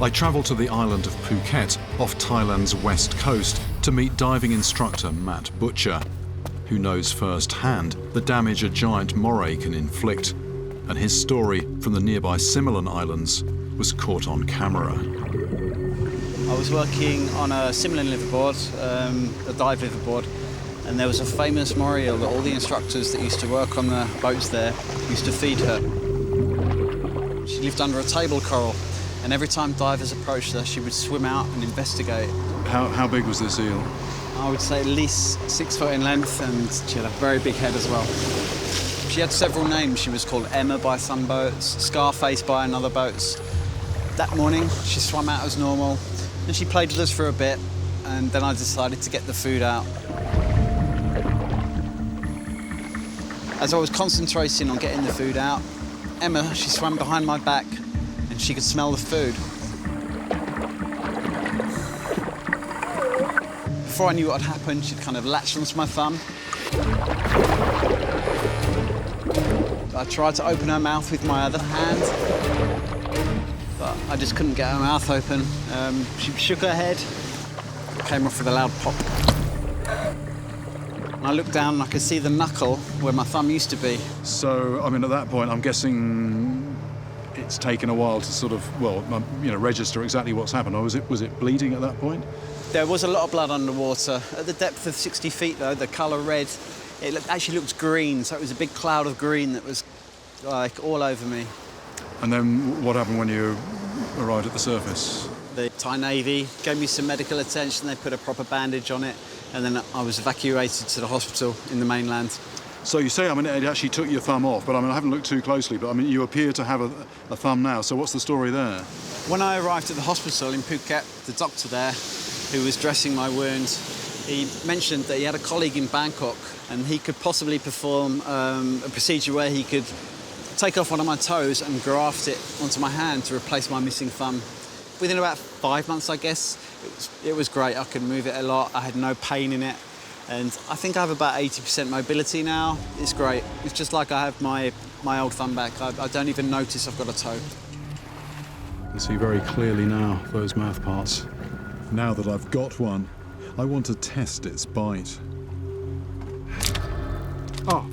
I travel to the island of Phuket, off Thailand's west coast, to meet diving instructor Matt Butcher, who knows firsthand the damage a giant moray can inflict, and his story from the nearby Similan Islands was caught on camera. I was working on a Similan liveaboard, a dive liveaboard, and there was a famous Moray eel that all the instructors that used to work on the boats there used to feed her. She lived under a table coral, and every time divers approached her, she would swim out and investigate. How big was this eel? I would say at least 6 foot in length, and she had a very big head as well. She had several names. She was called Emma by some boats, Scarface by another boats. That morning, she swam out as normal, and she played with us for a bit, and then I decided to get the food out. As I was concentrating on getting the food out, Emma, she swam behind my back, and she could smell the food. Before I knew what had happened, she'd kind of latched onto my thumb. I tried to open her mouth with my other hand, but I just couldn't get her mouth open. She shook her head, came off with a loud pop. And I looked down and I could see the knuckle where my thumb used to be. So, I mean, at that point, I'm guessing it's taken a while to sort of, well, register exactly what's happened. Or was it bleeding at that point? There was a lot of blood underwater. At the depth of 60 feet, though, the colour red, actually looked green, so it was a big cloud of green that was, like, all over me. And then what happened when you arrived at the surface? The Thai Navy gave me some medical attention. They put a proper bandage on it, and then I was evacuated to the hospital in the mainland. So you say, I mean, it actually took your thumb off, but I mean, I haven't looked too closely, but I mean, you appear to have a thumb now, so what's the story there? When I arrived at the hospital in Phuket, the doctor there, who was dressing my wounds, he mentioned that he had a colleague in Bangkok and he could possibly perform a procedure where he could take off one of my toes and graft it onto my hand to replace my missing thumb. Within about 5 months, I guess, it was great. I could move it a lot. I had no pain in it. And I think I have about 80% mobility now. It's great. It's just like I have my old thumb back. I don't even notice I've got a toe. I can see very clearly now those mouth parts. Now that I've got one, I want to test its bite. Oh,